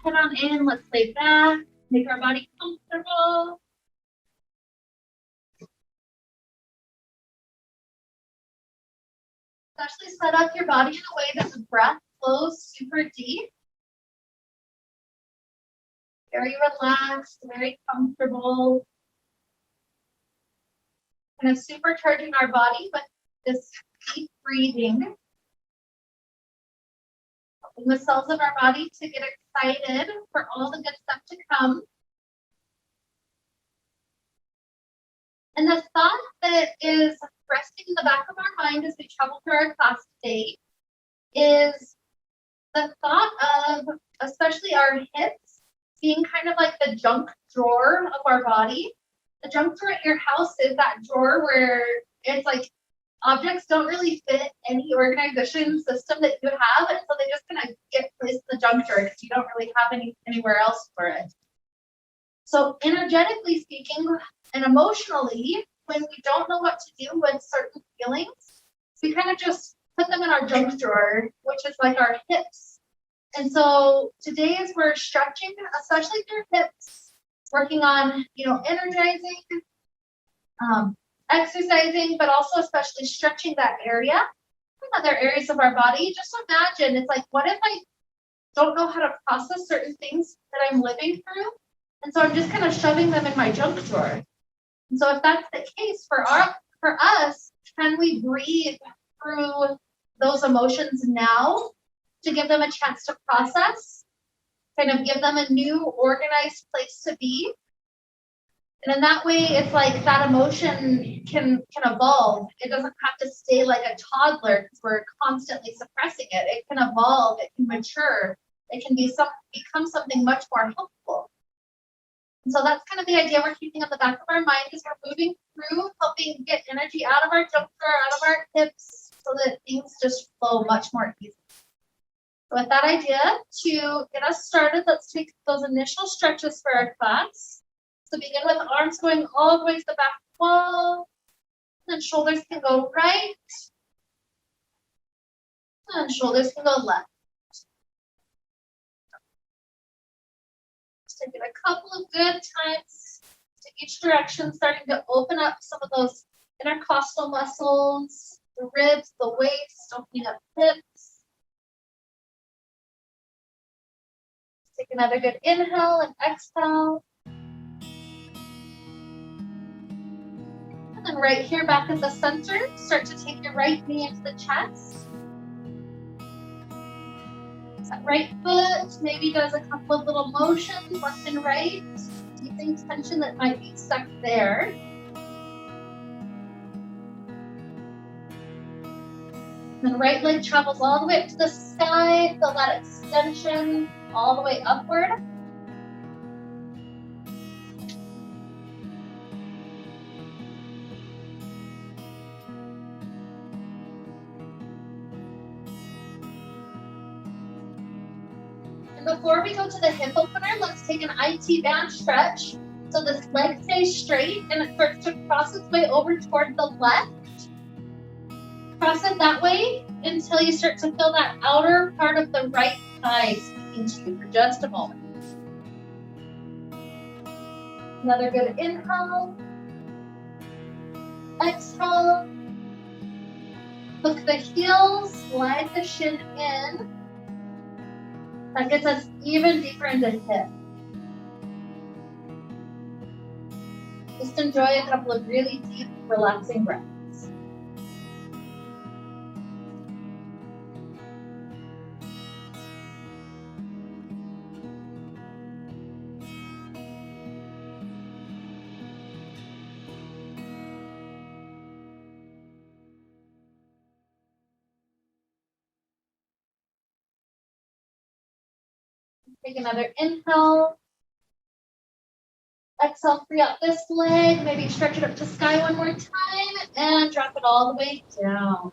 head on in. Let's lay back. Make our body comfortable. Especially set up your body in a way that the breath flows super deep. Very relaxed, very comfortable. Kind of supercharging our body with this deep breathing. Helping the cells of our body to get excited for all the good stuff to come. And the thought that is resting in the back of our mind as we travel through our class today is the thought of especially our hips being kind of like the junk drawer of our body. The junk drawer at your house is that drawer where it's like objects don't really fit any organization system that you have, and so they just kind of get placed in the junk drawer because you don't really have anywhere else for it. So energetically speaking and emotionally, when we don't know what to do with certain feelings, we kind of just put them in our junk drawer, which is like our hips. And so today as we're stretching, especially through hips, working on, energizing, exercising, but also especially stretching that area and other areas of our body. Just imagine, it's like, what if I don't know how to process certain things that I'm living through? And so I'm just kind of shoving them in my junk drawer. And so if that's the case for us, can we breathe through those emotions now to give them a chance to process, kind of give them a new organized place to be? And in that way, it's like that emotion can evolve. It doesn't have to stay like a toddler because we're constantly suppressing it. It can evolve, it can mature, it can become something much more helpful. And so that's kind of the idea we're keeping on the back of our mind as we're moving through, helping get energy out of our junk drawer, out of our hips, so that things just flow much more easily. So with that idea, to get us started, let's take those initial stretches for our class. So begin with arms going all the way to the back wall, and then shoulders can go right, and shoulders can go left. Take it a couple of good times to each direction, starting to open up some of those intercostal muscles, the ribs, the waist, opening up hips. Take another good inhale and exhale. And then right here back at the center, start to take your right knee into the chest. That right foot maybe does a couple of little motions left and right, easing tension that might be stuck there. Then right leg travels all the way up to the sky, feel that extension all the way upward. And before we go to the hip opener, let's take an IT band stretch. So this leg stays straight and it starts to cross its way over toward the left. Cross it that way until you start to feel that outer part of the right thigh speaking to you for just a moment. Another good inhale. Exhale. Hook the heels, slide the shin in. That gets us even deeper into hip. Just enjoy a couple of really deep, relaxing breaths. Take another inhale. Exhale, free out this leg. Maybe stretch it up to sky one more time and drop it all the way down.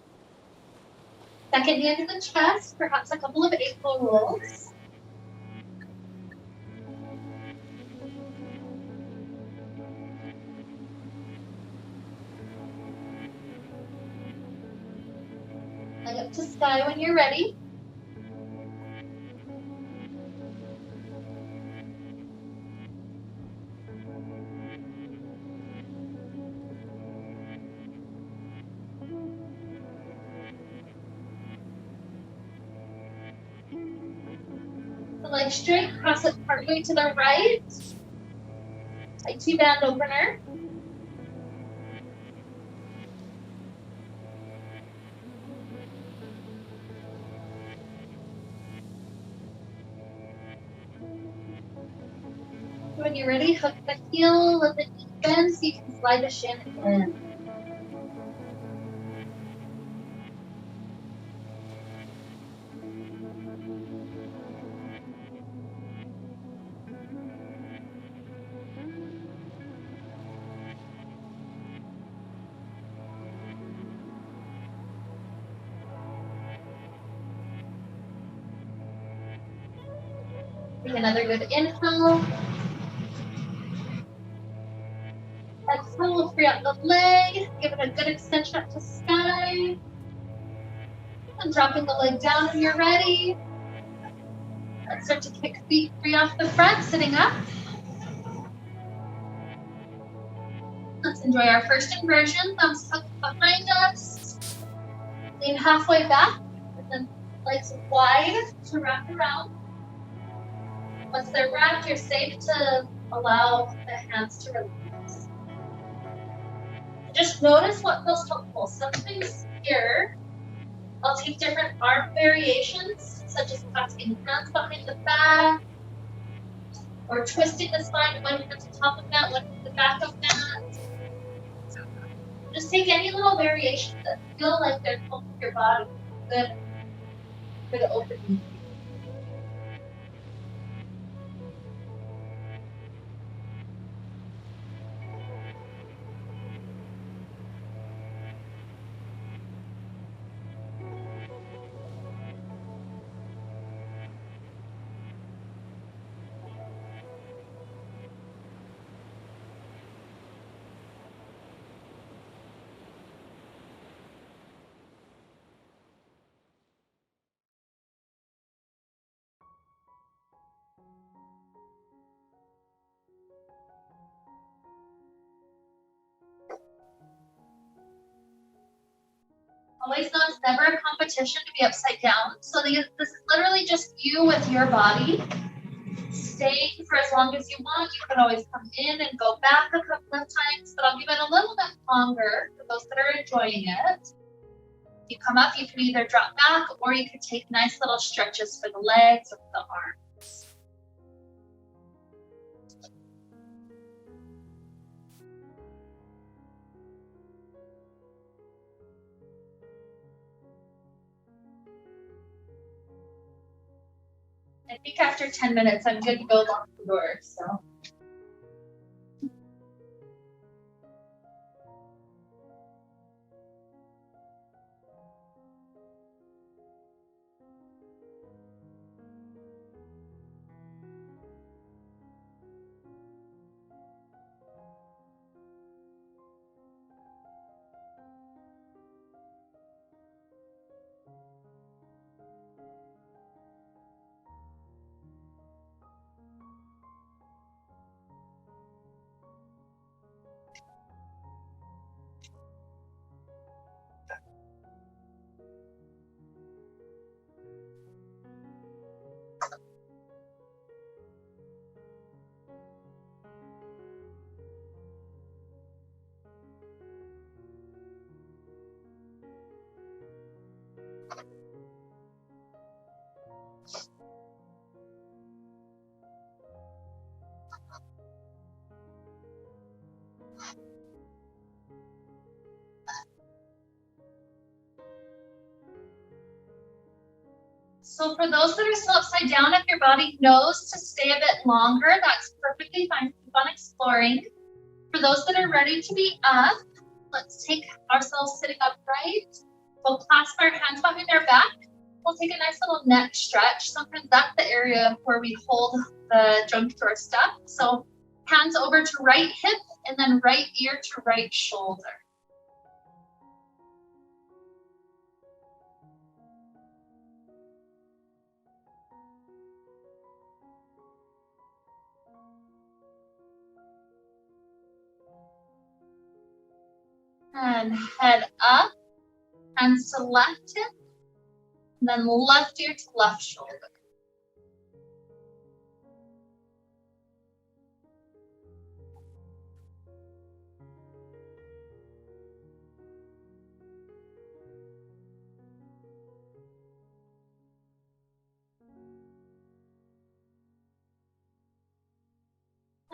Second knee into the chest, perhaps a couple of ankle rolls. Leg up to sky when you're ready. the leg straight, cross it partway to the right. Tai Chi band opener. When you're ready, hook the heel, let the knee bend so you can slide the shin in. Take another good inhale. Exhale, free up the leg. Give it a good extension up to sky. And dropping the leg down when you're ready. Let's start to kick feet free off the front, sitting up. Let's enjoy our first inversion. Thumbs tucked behind us. Lean halfway back, and then legs wide to wrap around. Once they're wrapped, you're safe to allow the hands to release. Just notice what feels helpful. Sometimes here, I'll take different arm variations, such as clasping hands behind the back, or twisting the spine, one hand to top of that, one to the back of that. Just take any little variations that feel like they're helping your body. Good for the opening. Always know it's never a competition to be upside down. So this is literally just you with your body staying for as long as you want. You can always come in and go back a couple of times, but I'll give it a little bit longer for those that are enjoying it. You come up, you can either drop back or you can take nice little stretches for the legs or for the arms. I think after 10 minutes, I'm good to go lock the door, so. So for those that are still upside down, if your body knows to stay a bit longer, that's perfectly fine. Keep on exploring. For those that are ready to be up, let's take ourselves sitting upright. We'll clasp our hands behind our back. We'll take a nice little neck stretch. Sometimes that's the area where we hold the junction stuff. So hands over to right hip and then right ear to right shoulder. And head up, hands to left hip, and then left ear to left shoulder.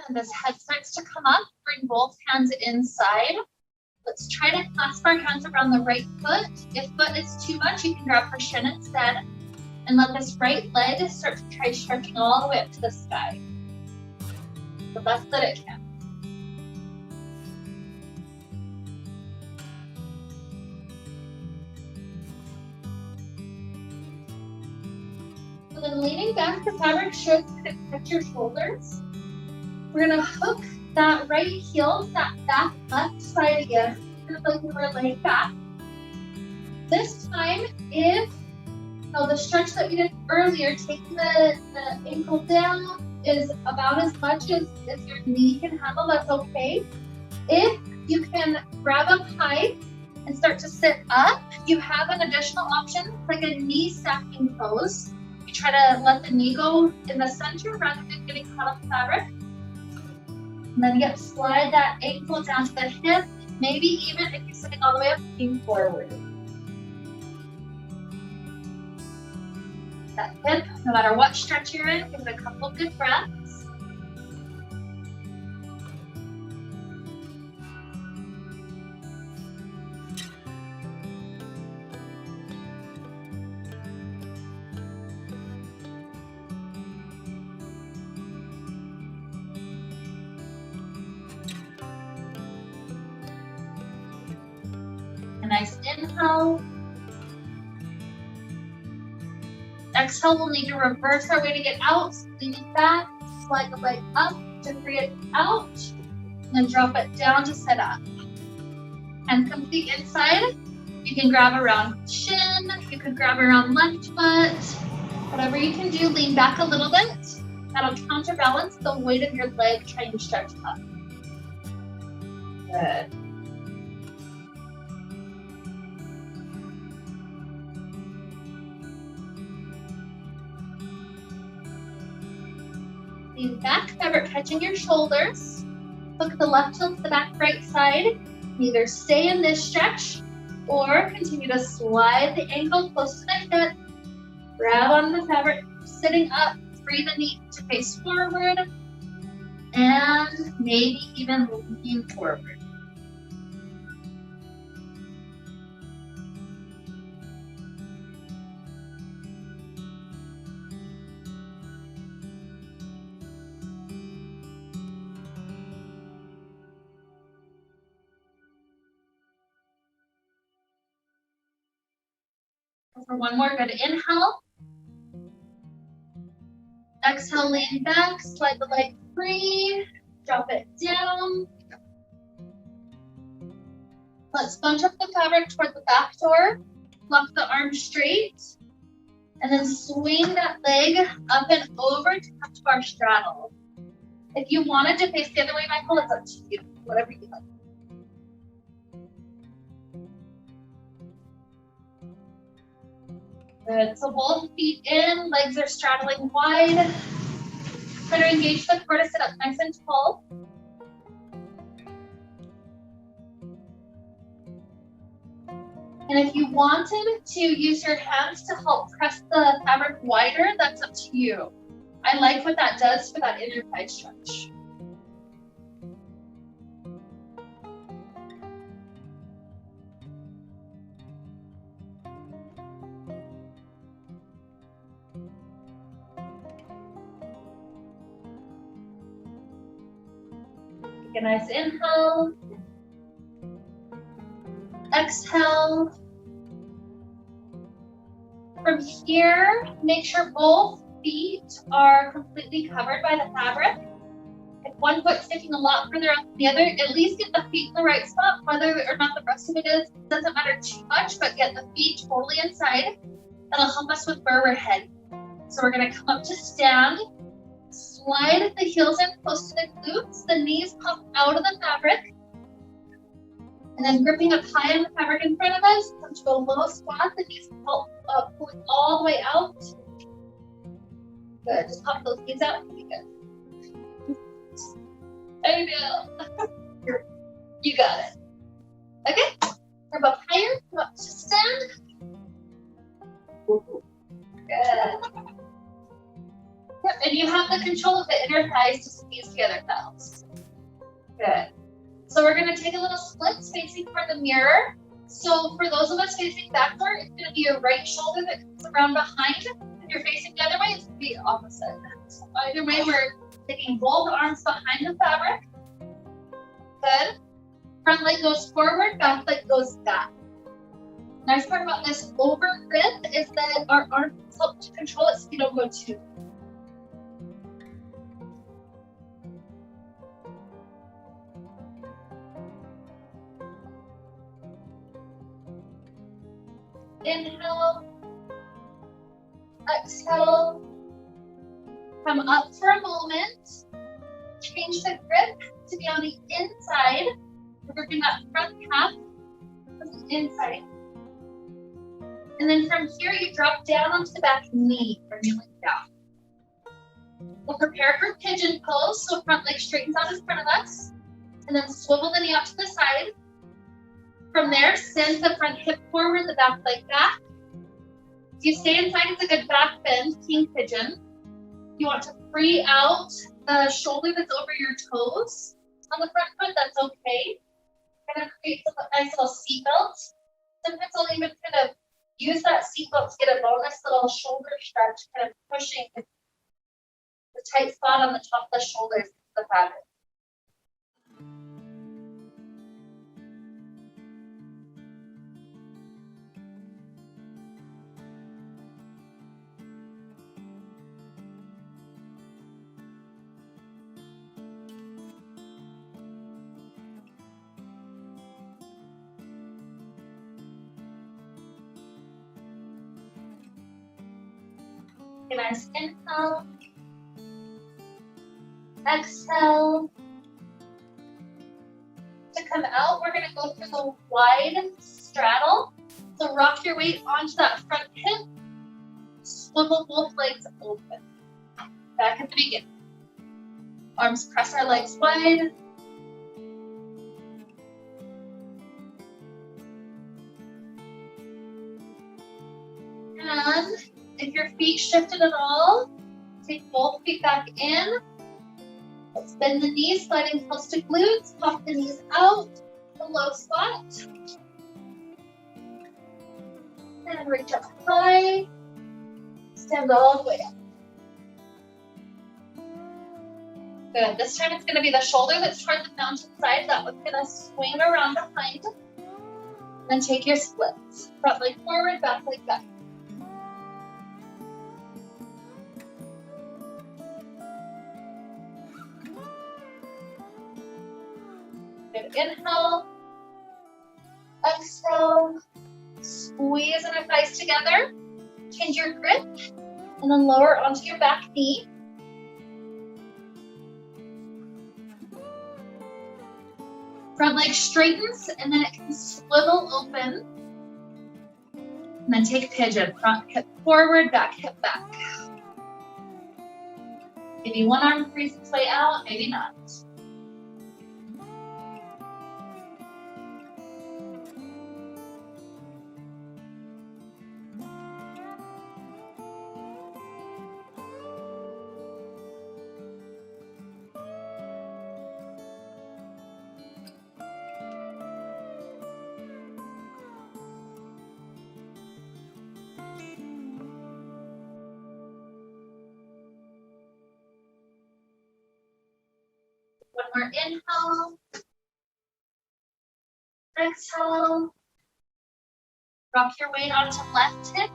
And this head starts to come up. Bring both hands inside. Let's try to clasp our hands around the right foot. If foot is too much, you can grab her shin instead. And let this right leg start to try stretching all the way up to the sky. The best that it can. So then leaning back, the fabric should touch your shoulders. We're gonna hook that right heel, that back left side again, just like we were laying back. This time, if the stretch that we did earlier, taking the ankle down is about as much as your knee can handle, that's okay. If you can grab up high and start to sit up, you have an additional option, like a knee stacking pose. You try to let the knee go in the center rather than getting caught on the fabric. And then you slide that ankle down to the hip, maybe even if you're sitting all the way up, lean forward. That hip, no matter what stretch you're in, give it a couple good breaths. A nice inhale. Exhale, we'll need to reverse our way to get out. So leaning back, slide the leg up to free it out, and then drop it down to sit up. And complete inside. You can grab around shin, you can grab around left foot, whatever you can do. Lean back a little bit. That'll counterbalance the weight of your leg trying to stretch up. Good. Lean back, fabric touching your shoulders. Hook the left heel to the back right side. Either stay in this stretch or continue to slide the ankle close to the hip. Grab on the fabric, sitting up, free the knee to face forward, and maybe even lean forward. For one more, good inhale. Exhale, lean back, slide the leg free, drop it down. Let's bunch up the fabric toward the back door, lock the arms straight, and then swing that leg up and over to come to our straddle. If you wanted to face the other way, Michael, it's up to you, whatever you like. Good, so both feet in, legs are straddling wide. Try to engage the core to sit up nice and tall. And if you wanted to use your hands to help press the fabric wider, that's up to you. I like what that does for that inner thigh stretch. Take a nice inhale. Exhale. From here, make sure both feet are completely covered by the fabric. If one foot's sticking a lot further out than the other, at least get the feet in the right spot. Whether or not the rest of it is, doesn't matter too much, but get the feet totally inside. That'll help us with where we're heading. So we're gonna come up to stand, slide the heels in close to the glutes, the knees pop out of the fabric, and then gripping up high on the fabric in front of us, come to a low squat, the knees pulling all the way out. Good, just pop those knees out and be good. I know. You got it. Okay, we're up higher, come up to stand. Good. Yep, and you have the control of the inner thighs to squeeze the other thighs. Good. So we're gonna take a little split facing for the mirror. So for those of us facing backward, it's gonna be your right shoulder that comes around behind. If you're facing the other way, it's gonna be opposite. So either way, we're taking both arms behind the fabric. Good. Front leg goes forward, back leg goes back. Nice part about this over grip is that our arms help to control it so you don't go too. Inhale, exhale, come up for a moment, change the grip to be on the inside. We're working that front half of the inside. And then from here, you drop down onto the back knee or kneeling down. We'll prepare for pigeon pose, so front leg straightens out in front of us, and then swivel the knee out to the side. From there, send the front hip forward, the back leg back. If you stay inside, it's a good back bend, king pigeon. You want to free out the shoulder that's over your toes on the front foot, that's okay. Kind of creates a nice little seatbelt. Sometimes I'll even kind of use that seatbelt to get a bonus little shoulder stretch, kind of pushing the tight spot on the top of the shoulders into the fabric. Okay, nice inhale. Exhale. To come out, we're going to go through the wide straddle. So rock your weight onto that front hip. Swivel both legs open. Back at the beginning. Arms press our legs wide. And if your feet shifted at all, take both feet back in. Let's bend the knees, sliding close to glutes. Pop the knees out, the low spot. And reach up high. Stand all the way up. Good. This time it's going to be the shoulder that's toward the mountain side. That one's going to swing around behind. Then take your splits. Front leg forward, back leg back. Good. Inhale. Exhale. Squeeze inner thighs together. Change your grip. And then lower onto your back knee. Front leg straightens and then it can swivel open. And then take pigeon. Front hip forward, back hip back. Maybe one arm frees its way out, maybe not. One more inhale. Exhale. Rock your weight onto left hip.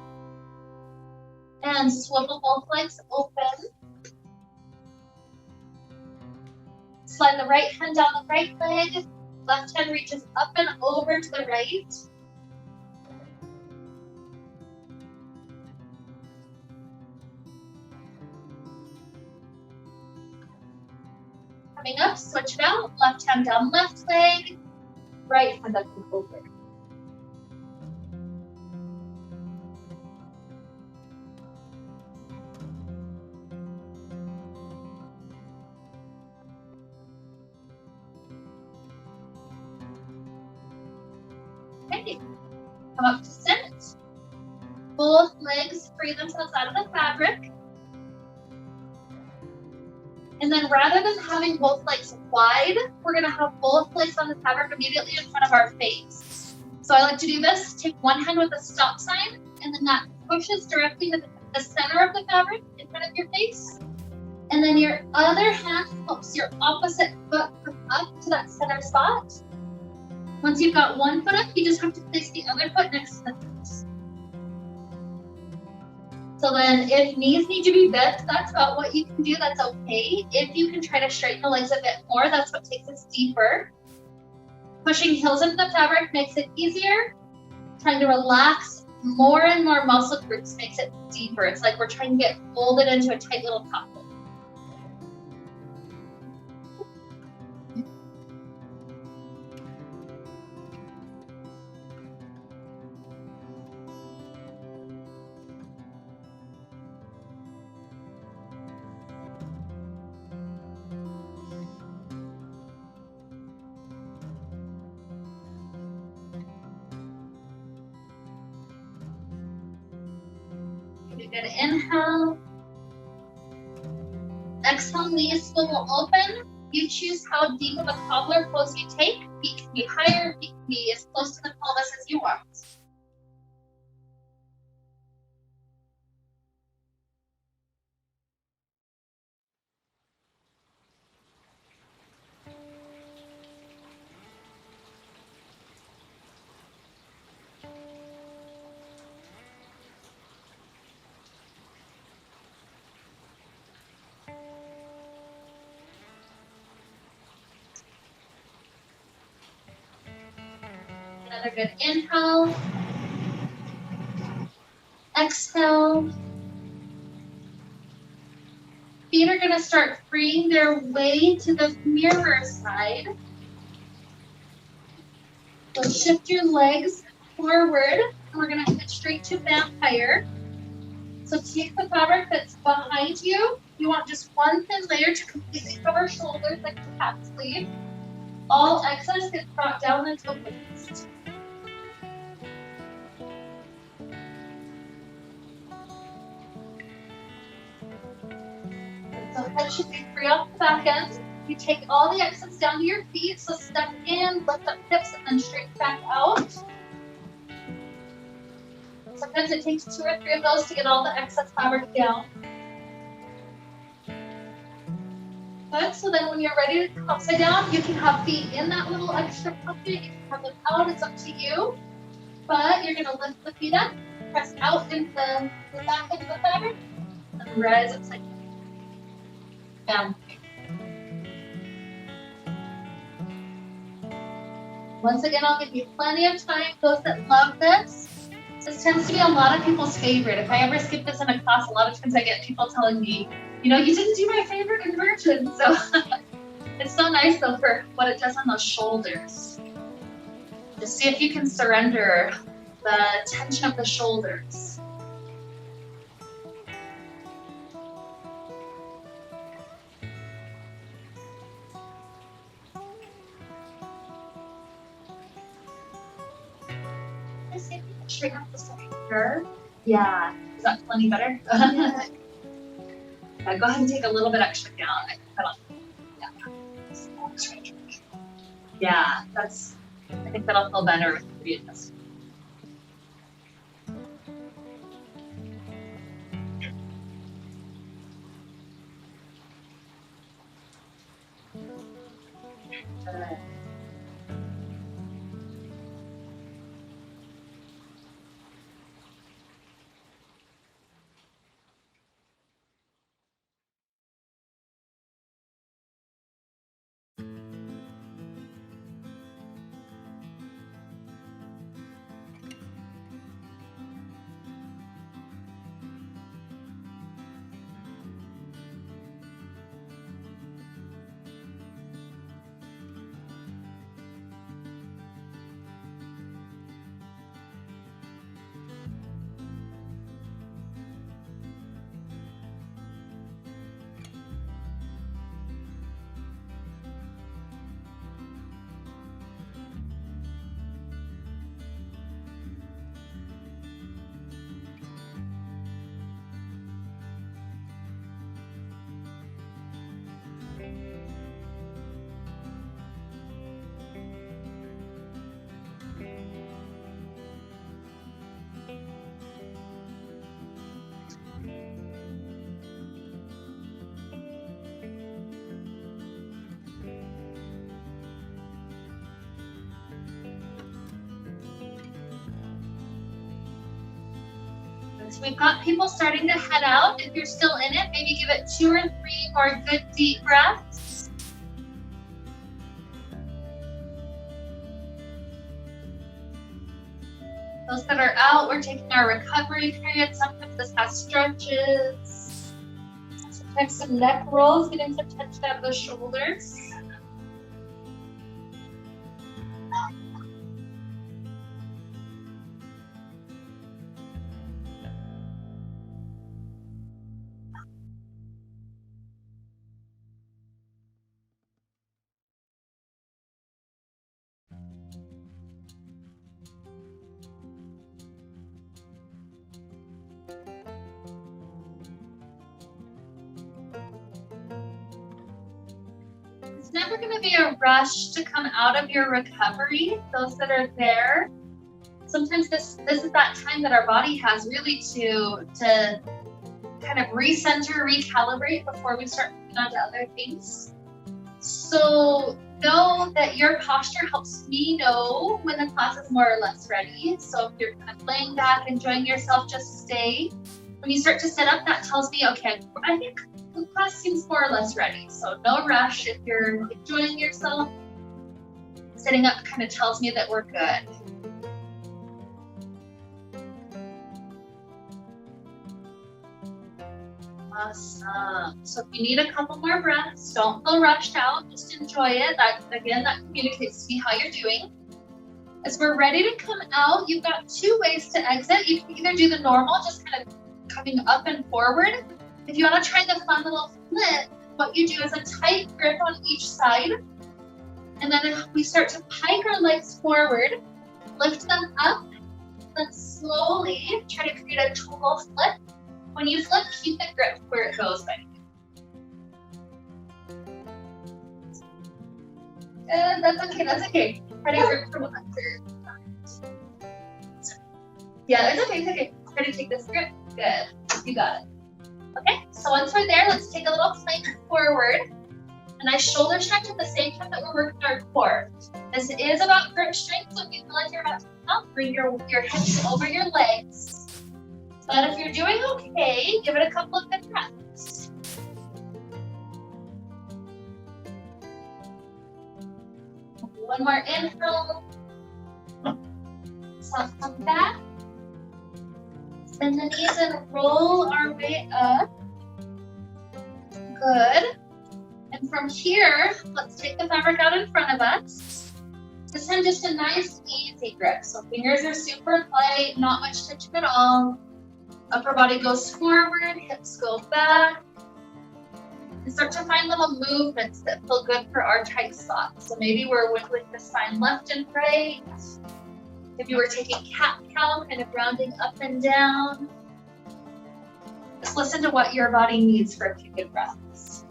And swivel both legs open. Slide the right hand down the right leg. Left hand reaches up and over to the right. Coming up, switch it out. Left hand down left leg. Right hand up and over. Okay. Come up to sit. Both legs free themselves out of the fabric. And then rather than having both legs wide, we're gonna have both legs on the fabric immediately in front of our face. So I like to do this, take one hand with a stop sign, and then that pushes directly to the center of the fabric in front of your face. And then your other hand helps your opposite foot come up to that center spot. Once you've got one foot up, you just have to place the other foot next to the face. So then if knees need to be bent, that's about what you can do, that's okay. If you can try to straighten the legs a bit more, that's what takes us deeper. Pushing heels into the fabric makes it easier. Trying to relax more and more muscle groups makes it deeper. It's like we're trying to get folded into a tight little top. Good inhale. Exhale, knees swivel open. You choose how deep of a cobbler pose you take. Feet can be higher, feet can be as close to the pelvis as you want. Another good inhale. Exhale. Feet are going to start freeing their way to the mirror side. So shift your legs forward. We're going to head straight to vampire. So take the fabric that's behind you. You want just one thin layer to completely cover shoulders like a cap sleeve. All excess gets brought down into waist. So head should be free off the back end. You take all the excess down to your feet. So step in, lift up hips, and then straighten back out. Sometimes it takes 2 or 3 of those to get all the excess fabric down. Good, so then when you're ready to come upside down, you can have feet in that little extra pocket. You can have them out, it's up to you. But you're gonna lift the feet up, press out into the back end of the fabric, and rise upside down. Once again, I'll give you plenty of time. Those that love this tends to be a lot of people's favorite. If I ever skip this in a class, a lot of times I get people telling me, you know, you didn't do my favorite inversion. So it's so nice though for what it does on those shoulders. Just see if you can surrender the tension of the shoulders. Just see if you can straighten up the shoulder. Yeah, is that plenty better? Yeah. Yeah, go ahead and take a little bit extra down. Yeah, I think that'll feel better with the readjustment. Good. So we've got people starting to head out. If you're still in it, maybe give it 2 or 3 more good deep breaths. Those that are out, we're taking our recovery period. Sometimes this has stretches. Sometimes some neck rolls, getting some tension out of the shoulders. It's never going to be a rush to come out of your recovery. Those that are there, sometimes this is that time that our body has really to kind of recenter, recalibrate before we start moving on to other things. So know that your posture helps me know when the class is more or less ready. So if you're kind of laying back, enjoying yourself, just stay. When you start to sit up, that tells me, okay, I think the class seems more or less ready. So no rush. If you're enjoying yourself, sitting up kind of tells me that we're good. Awesome. So if you need a couple more breaths, don't feel rushed out, just enjoy it. That communicates to me how you're doing. As we're ready to come out, you've got 2 ways to exit. You can either do the normal, just kind of coming up and forward. If you want to try the fun little flip, what you do is a tight grip on each side. And then if we start to pike our legs forward, lift them up, then slowly try to create a total flip. When you flip, keep the grip where it goes by. Good, that's okay. Try to grip from under. Yeah, it's okay. Try to take this grip. Good, you got it. Okay, so once we're there, let's take a little plank forward. A nice shoulder stretch at the same time that we're working our core. This is about grip strength, so if you feel like you're about to come out, bring your hips over your legs. But if you're doing okay, give it a couple of good breaths. One more inhale. So come back. Bend the knees and roll our way up. Good. And from here, let's take the fabric out in front of us. This time just a nice easy grip. So fingers are super light, not much tension at all. Upper body goes forward, hips go back. And start to find little movements that feel good for our tight spots. So maybe we're wiggling the spine left and right. If you were taking cat-cow, kind of rounding up and down. Just listen to what your body needs for a few good breaths.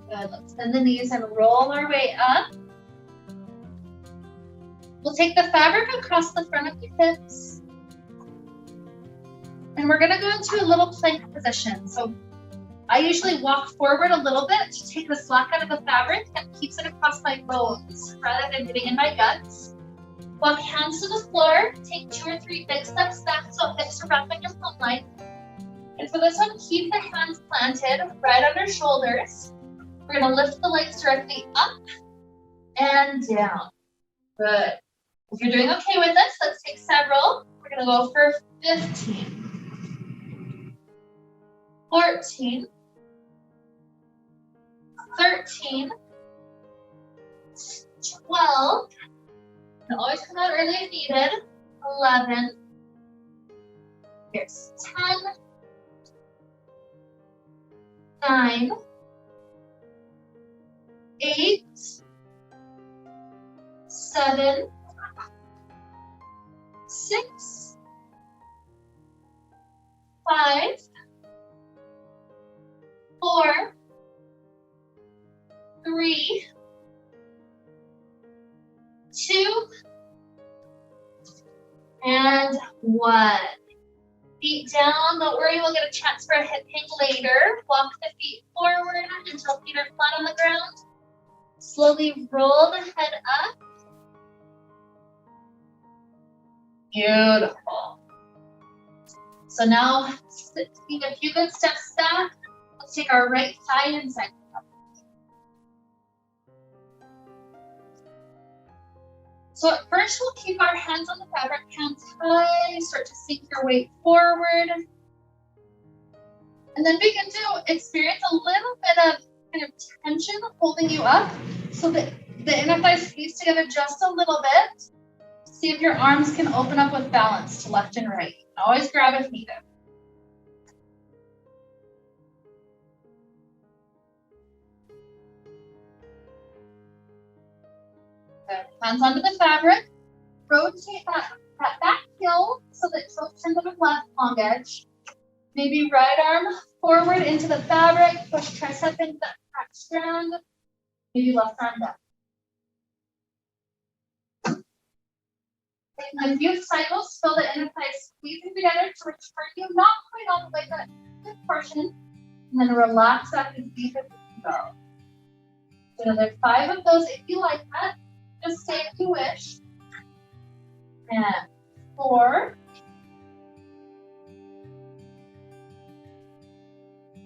Good. Let's bend the knees and roll our way up. We'll take the fabric across the front of your hips. And we're gonna go into a little plank position. So I usually walk forward a little bit to take the slack out of the fabric that keeps it across my bones rather than getting in my guts. Walk hands to the floor, take 2 or 3 big steps back so hips are wrapped on your plumb line. And for this one, keep the hands planted right under shoulders. We're gonna lift the legs directly up and down. Good. If you're doing okay with this, let's take several. We're gonna go for 15, 14, 13, 12, and always come out early if needed, 11, here's 10, 9, 8, 7, 6, 5, 4, 3, 2, and 1. Feet down, don't worry, we'll get a chance for a hip hang later. Walk the feet forward until feet are flat on the ground. Slowly roll the head up. Beautiful. So now, taking a few good steps back, let's take our right thigh inside. So at first, we'll keep our hands on the fabric, hands high, start to sink your weight forward. And then begin to experience a little bit of kind of tension holding you up so that the inner thighs squeeze together just a little bit. See if your arms can open up with balance to left and right. Always grab if needed. Good. Hands onto the fabric. Rotate that back heel so that toes turn to the left long edge. Maybe right arm forward into the fabric. Push tricep into that back strand. Maybe left arm down. Taking a few cycles, feel the inner thighs squeezing together to return you not quite all the way to that portion. And then relax back as deep as you can go. So another 5 of those if you like that. Just stay if you wish. And 4,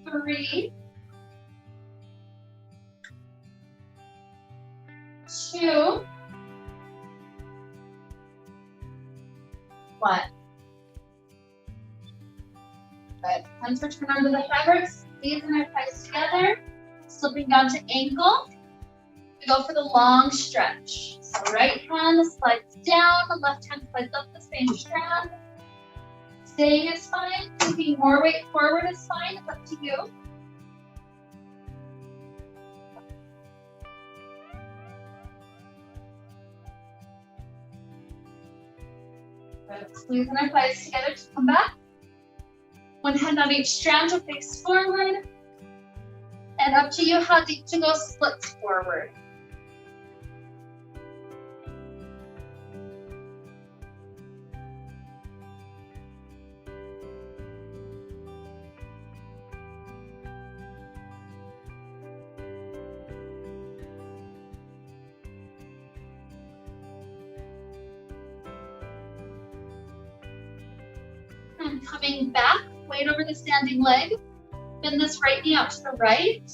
3, 2, 1. Good. Hands return onto the fabric, squeezing our thighs together, slipping down to ankle. We go for the long stretch. So right hand slides down, the left hand slides up the same strand. Staying is fine. Taking more weight forward is fine. It's up to you. Good. Squeezing our thighs together to come back. One hand on each strand to face forward. And up to you how deep to go, splits forward. And coming back, weight over the standing leg. Bend this right knee out to the right.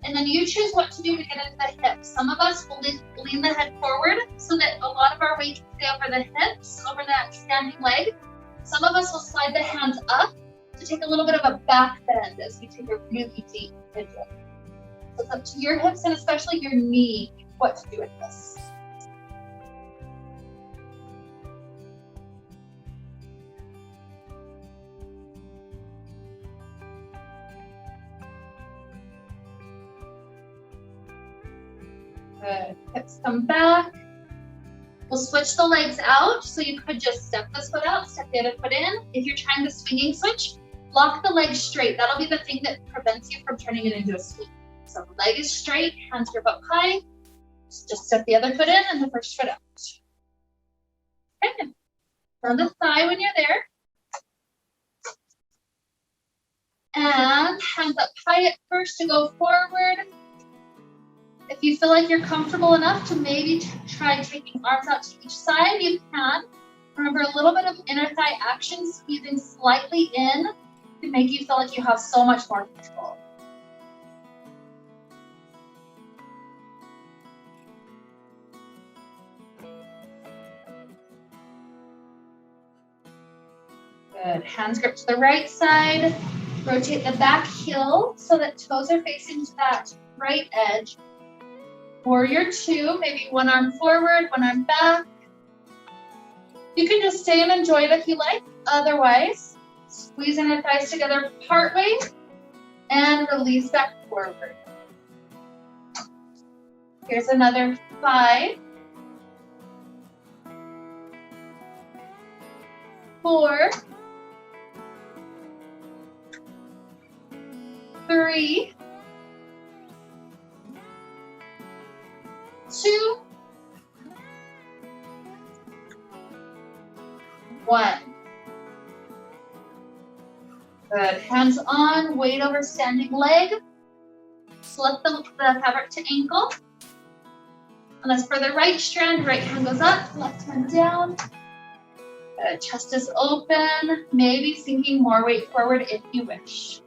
And then you choose what to do to get into the hips. Some of us will lean the head forward so that a lot of our weight can stay over the hips, over that standing leg. Some of us will slide the hands up to take a little bit of a back bend as we take a really deep inhale. So it's up to your hips and especially your knee what to do with this. Good. Hips come back. We'll switch the legs out. So you could just step this foot out, step the other foot in. If you're trying the swinging switch, lock the leg straight. That'll be the thing that prevents you from turning it into a swing. So the leg is straight, hands grip up high. Just step the other foot in and the first foot out. Okay. On the thigh when you're there. And hands up high at first to go forward. If you feel like you're comfortable enough to maybe try taking arms out to each side, you can. Remember, a little bit of inner thigh action, squeezing slightly in, can make you feel like you have so much more control. Good. Hands grip to the right side. Rotate the back heel so that toes are facing to that right edge. Warrior 2, maybe one arm forward, one arm back. You can just stay and enjoy it if you like. Otherwise, squeezing the thighs together partway and release back forward. Here's another 5, 4, 3, 2, 1. Good. Hands on, weight over standing leg. Slip the fabric to ankle. And as for the right strand, right hand goes up, left hand down. Good. Chest is open, maybe sinking more weight forward if you wish.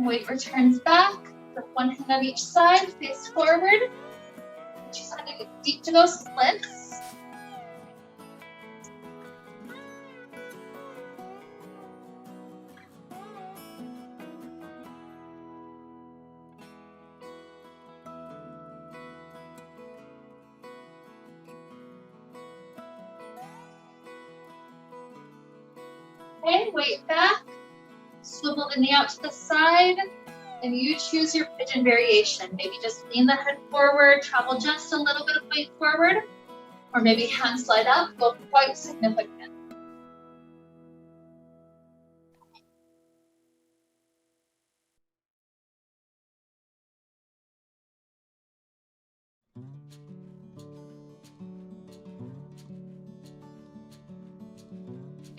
Weight returns back, with one hand on each side, face forward. Each side deep to go splits. Okay, weight back. Swivel the knee out to the side, and you choose your pigeon variation. Maybe just lean the head forward, travel just a little bit of weight forward, or maybe hand slide up, go quite significant.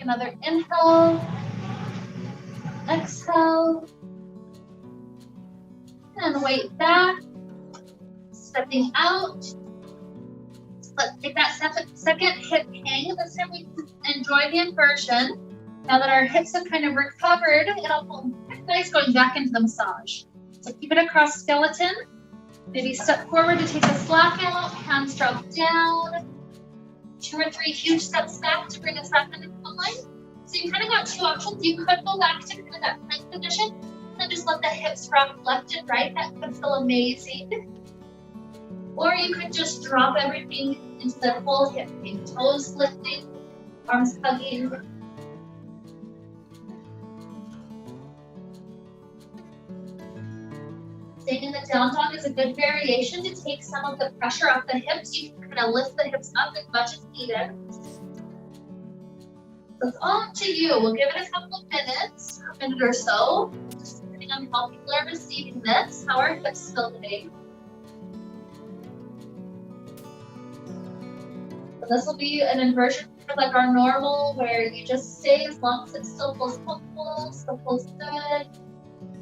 Another inhale, exhale, and weight back, stepping out. Let's take that second hip hang. This time we enjoy the inversion. Now that our hips have kind of recovered, it'll feel nice going back into the massage. So keep it across skeleton. Maybe step forward to take the slack out, hands drop down. 2 or 3 huge steps back to bring us back into the line. So you kind of got 2 options. You could go back to kind of that plank position and just let the hips rock left and right. That could feel amazing. Or you could just drop everything into the full hip hang. Toes lifting, arms hugging. Staying in the down dog is a good variation to take some of the pressure off the hips. You can kind of lift the hips up as much as needed. So it's all up to you. We'll give it a couple of minutes, a minute or so, just depending on how people are receiving this, how our hips feel today. So this will be an inversion like our normal, where you just stay as long as it still feels comfortable, still feels good.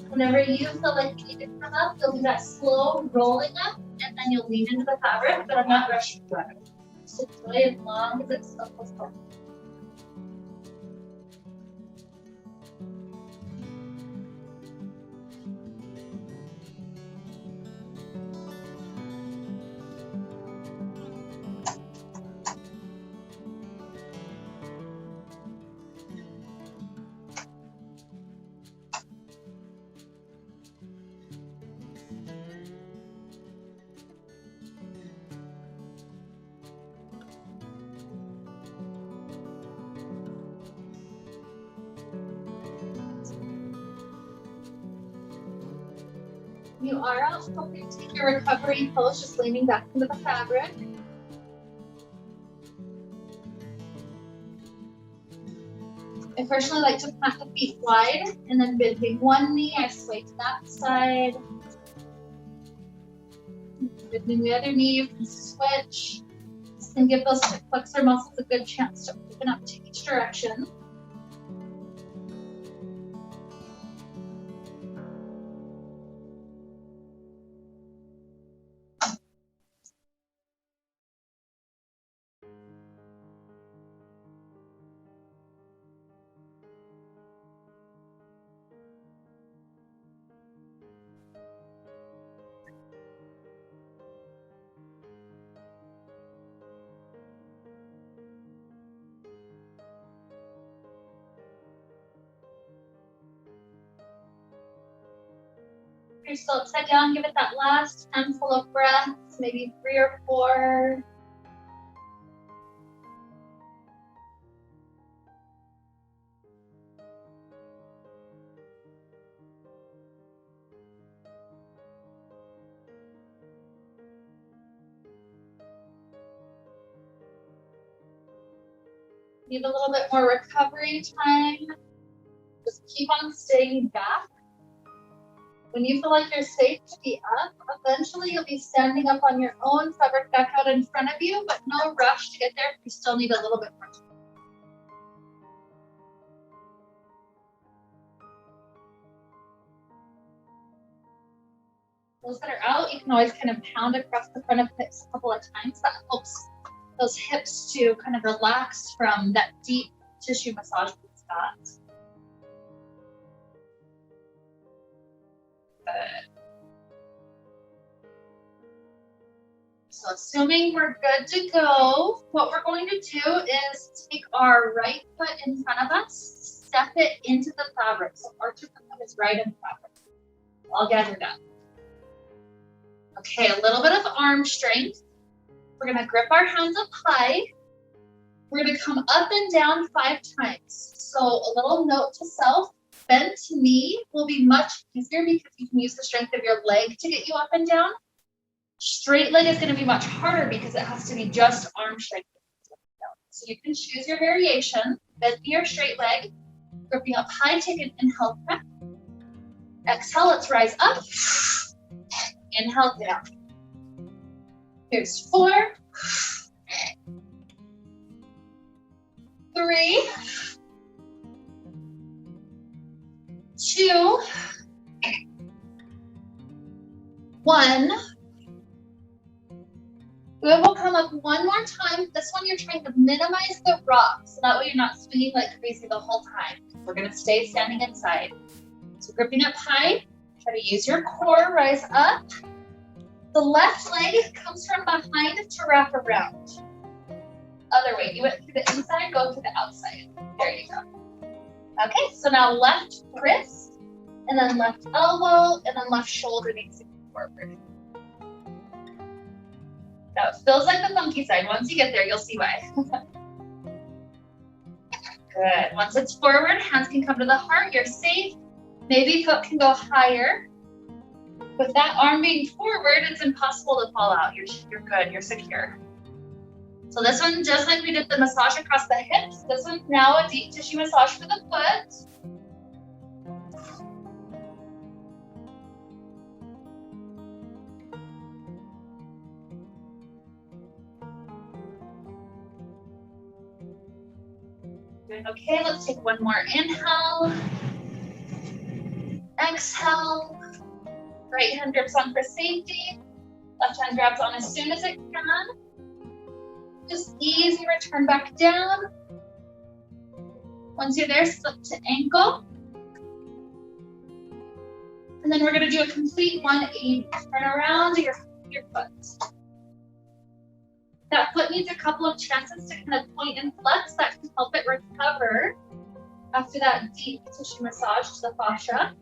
Whenever you feel like you need to come up, you'll do that slow rolling up, and then you'll lean into the fabric, but I'm not rushing through it. Just enjoy as long as it still feels comfortable. You are out, feel free to take your recovery pose, just leaning back into the fabric. I personally like to plant the feet wide and then bending one knee, I sway to that side. Bending the other knee, you can switch. This can give those hip flexor muscles a good chance to open up to each direction. You're still upside down, give it that last handful of breaths, maybe 3 or 4. Need a little bit more recovery time. Just keep on staying back. When you feel like you're safe to be up, eventually you'll be standing up on your own, fabric back out in front of you, but no rush to get there. You still need a little bit more time. Those that are out, you can always kind of pound across the front of hips a couple of times. That helps those hips to kind of relax from that deep tissue massage we've got. Good. So assuming we're good to go, what we're going to do is take our right foot in front of us, step it into the fabric. So arch of the foot is right in the fabric. All gathered up. Okay, a little bit of arm strength. We're gonna grip our hands up high. We're gonna come up and down 5 times. So a little note to self, bent knee will be much easier because you can use the strength of your leg to get you up and down. Straight leg is gonna be much harder because it has to be just arm strength. So you can choose your variation, bend your straight leg, gripping up high, take an inhale breath. Exhale, let's rise up. Inhale down. Here's 4, 3, 2, 1. We will come up one more time. This one you're trying to minimize the rock, so that way you're not swinging like crazy the whole time. We're gonna stay standing inside. So gripping up high, try to use your core, rise up. The left leg comes from behind to wrap around. Other way, you went through the inside, go to the outside. There you go. Okay, so now left wrist, and then left elbow, and then left shoulder needs to go forward. Now it feels like the monkey side. Once you get there, you'll see why. Good. Once it's forward, hands can come to the heart. You're safe. Maybe foot can go higher. With that arm being forward, it's impossible to fall out. You're good, you're secure. So this one, just like we did the massage across the hips, this one's now a deep tissue massage for the foot. Doing okay, let's take one more inhale. Exhale. Right hand grips on for safety. Left hand grabs on as soon as it can. Just easy return back down. Once you're there, slip to ankle. And then we're gonna do a complete 180. Turn around your foot. That foot needs a couple of chances to kind of point and flex. That can help it recover after that deep tissue massage to the fascia.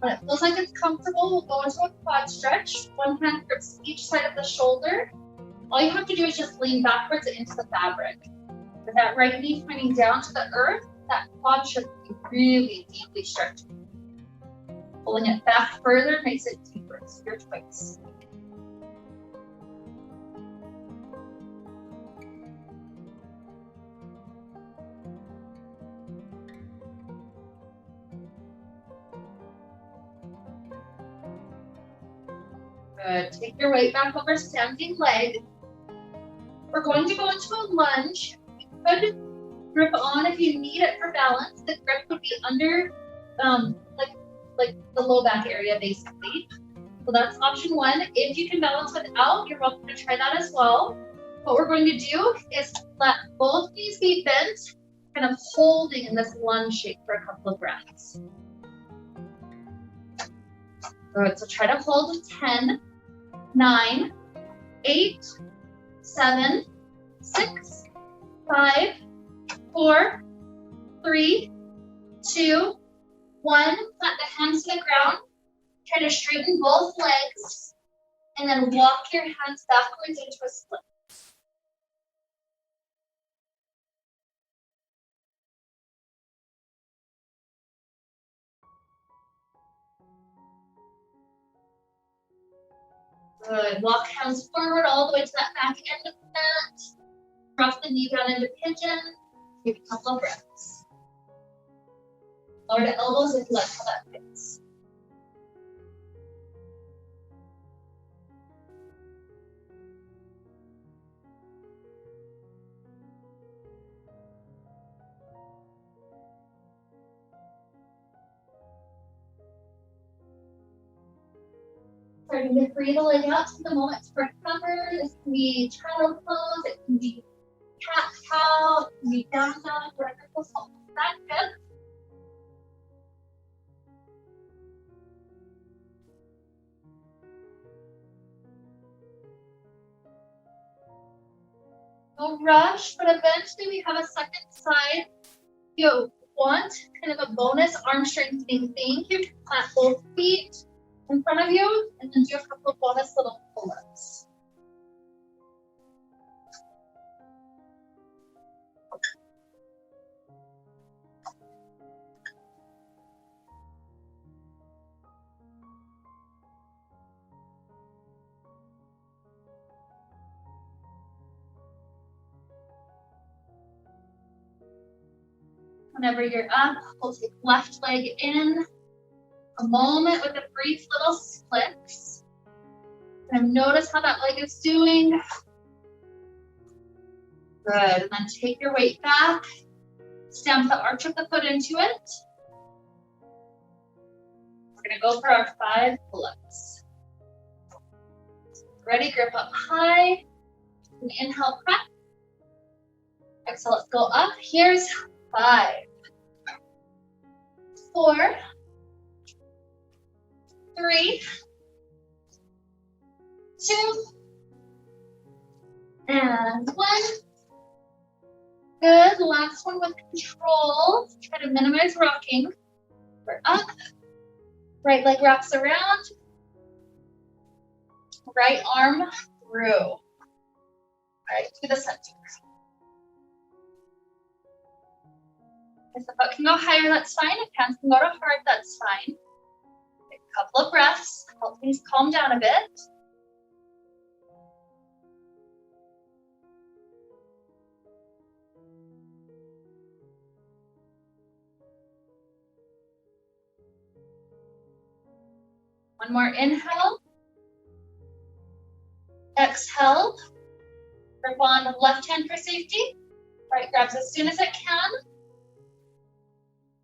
When it feels like it's comfortable, we'll go into a quad stretch. One hand grips each side of the shoulder. All you have to do is just lean backwards into the fabric. With that right knee pointing down to the earth, that quad should be really deeply stretched. Pulling it back further makes it deeper. It's your choice. Good. Take your weight back over standing leg. We're going to go into a lunge. You could grip on if you need it for balance. The grip would be under, like the low back area, basically. So that's option 1. If you can balance without, you're welcome to try that as well. What we're going to do is let both knees be bent, kind of holding in this lunge shape for a couple of breaths. Good. So try to hold 10. 9, 8, 7, 6, 5, 4, 3, 2, 1. Plant the hands to the ground. Try to straighten both legs. And then walk your hands backwards into a split. Good. Walk hands forward all the way to that back end of the mat. Drop the knee down into pigeon. Take a couple of breaths. Lower the elbows if you like how that fits. Starting to free the leg out to the moment for cover. This can be child pose, it can be cat cow, it can be down dog, whatever feels comfortable. That's good. No rush, but eventually we have a second side. If you want kind of a bonus arm strengthening thing, you can plant both feet in front of you and then do a couple of bonus little pull-ups. Whenever you're up, we'll take left leg in. A moment with a brief little splits. And notice how that leg is doing. Good. And then take your weight back. Stamp the arch of the foot into it. We're going to go for our 5 pull-ups. Ready? Grip up high. And inhale, prep. Exhale, let's go up. Here's 5, 4, 3, 2, and 1. Good. Last one with control. Try to minimize rocking. We're up. Right leg wraps around. Right arm through. All right, to the center. If the foot can go higher, that's fine. If hands can go to heart, that's fine. Take a couple of breaths, help things calm down a bit. One more inhale. Exhale. Grip on the left hand for safety. Right grabs as soon as it can.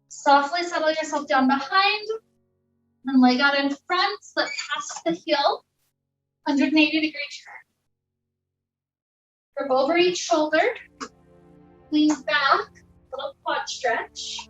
Softly settle yourself down behind. And leg out in front. Slip past the heel. 180-degree turn. Grip over each shoulder. Lean back. Little quad stretch.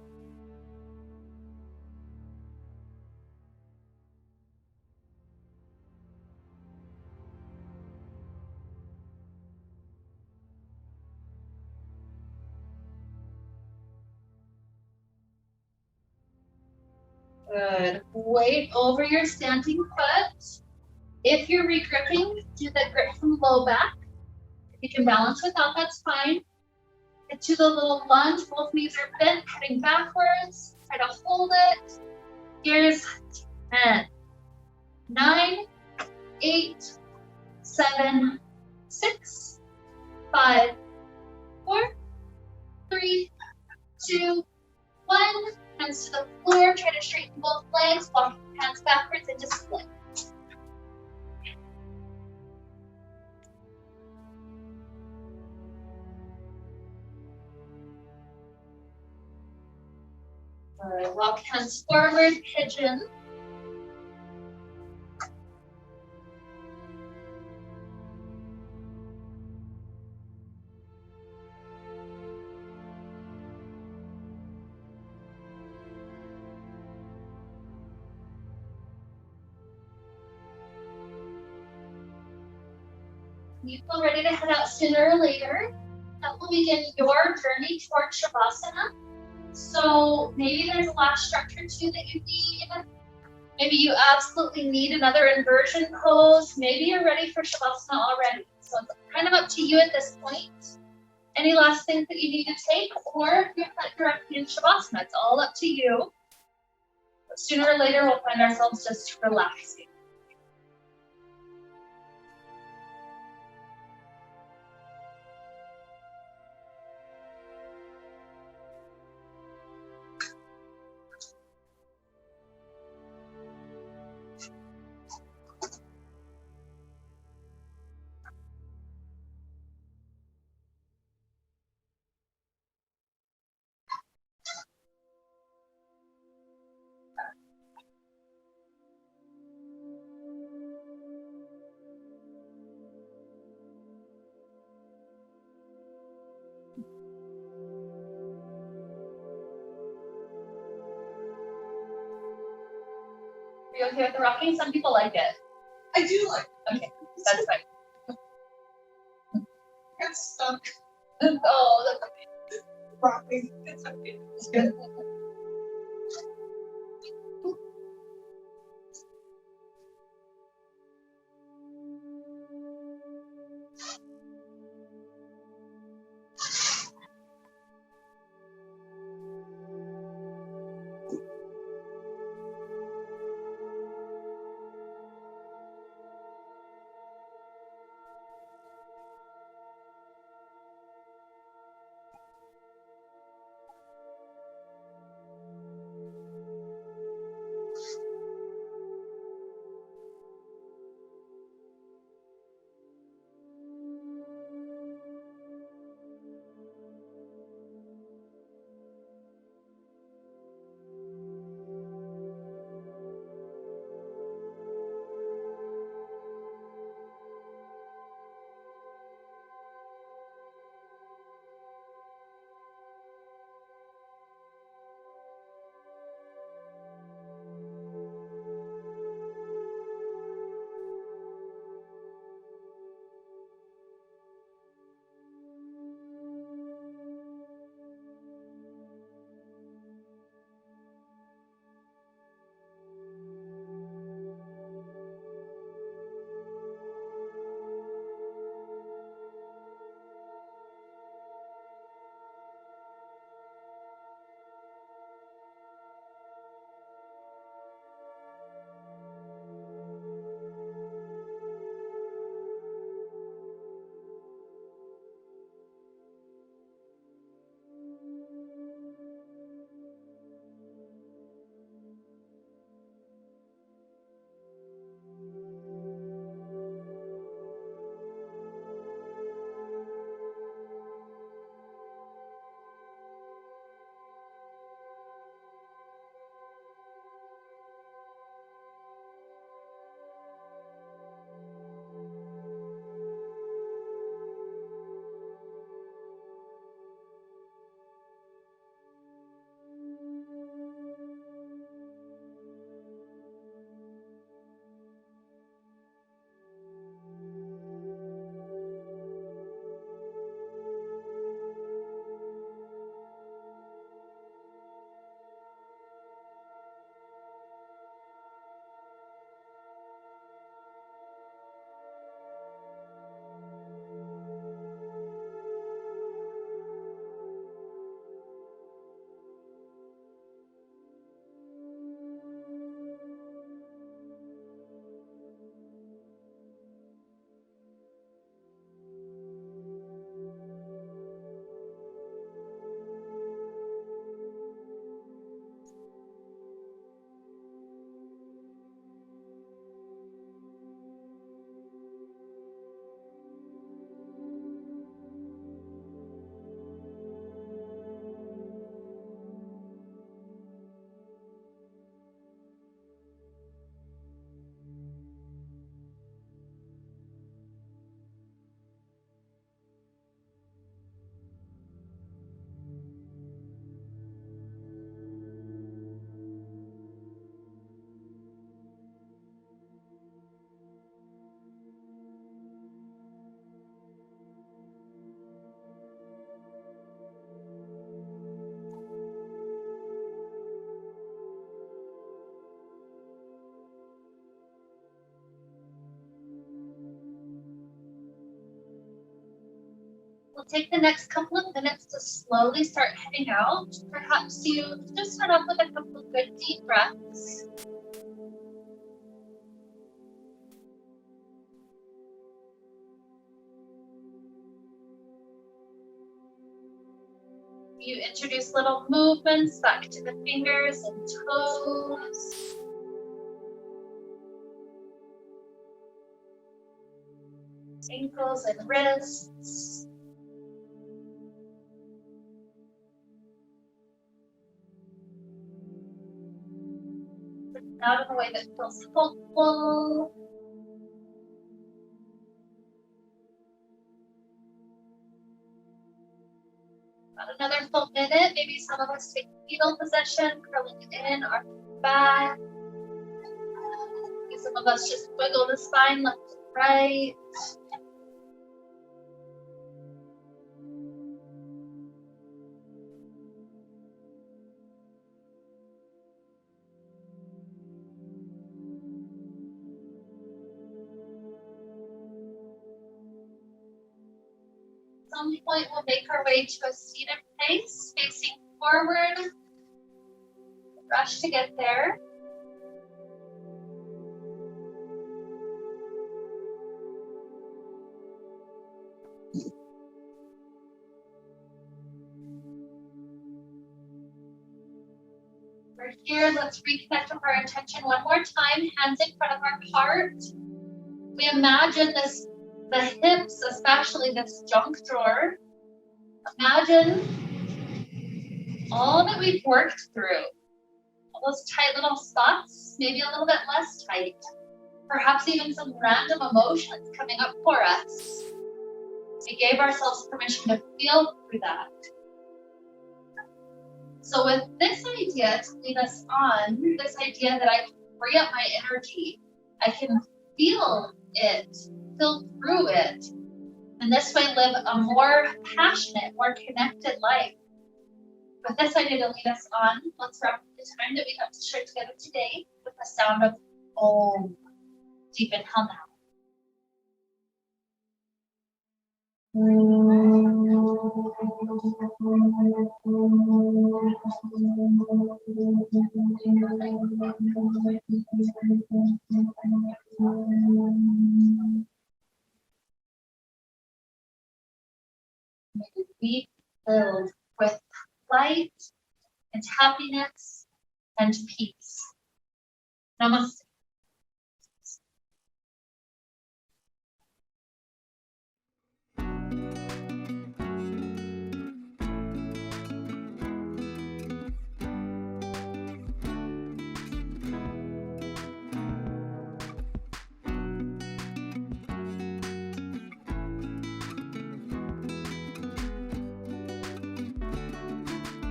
Good. Weight over your standing foot. If you're regripping, do the grip from low back. If you can balance without, that's fine. Get to the little lunge. Both knees are bent, heading backwards. Try to hold it. Here's 10, 9, 8, 7, 6, 5, 4, 3, 2, 1. Hands to the floor. Try to straighten both legs. Walk hands backwards into split. All right, walk hands forward, pigeon. You feel ready to head out sooner or later. That will begin your journey towards Shavasana. So maybe there's a last stretch or two that you need. Maybe you absolutely need another inversion pose. Maybe you're ready for Shavasana already. So it's kind of up to you at this point. Any last things that you need to take, or you'll head directly in Shavasana. It's all up to you. But sooner or later, we'll find ourselves just relaxing. Are you okay with the rocking? Some people like it. I do like it. Okay, that's fine. Get stuck Oh, that's okay. rocking. It's okay. It's good. We'll take the next couple of minutes to slowly start heading out. Perhaps you just start off with a couple of good deep breaths. You introduce little movements back to the fingers and toes. Ankles and wrists. Out in a way that feels hopeful. About another full minute. Maybe some of us take fetal position, curling in our back. Some of us just wiggle the spine left to right. At some point, we'll make our way to a seated place, facing forward. Rush to get there. We're here. Let's reconnect with our intention one more time. Hands in front of our heart. We imagine this, the hips, especially this junk drawer. Imagine all that we've worked through. All those tight little spots, maybe a little bit less tight. Perhaps even some random emotions coming up for us. We gave ourselves permission to feel through that. So with this idea to lead us on, this idea that I can free up my energy, I can feel it, feel through it, and this way live a more passionate, more connected life. With this idea to lead us on, let's wrap up the time that we have to share together today with the sound of Om. Deep inhale now. Be filled with light and happiness and peace. Namaste.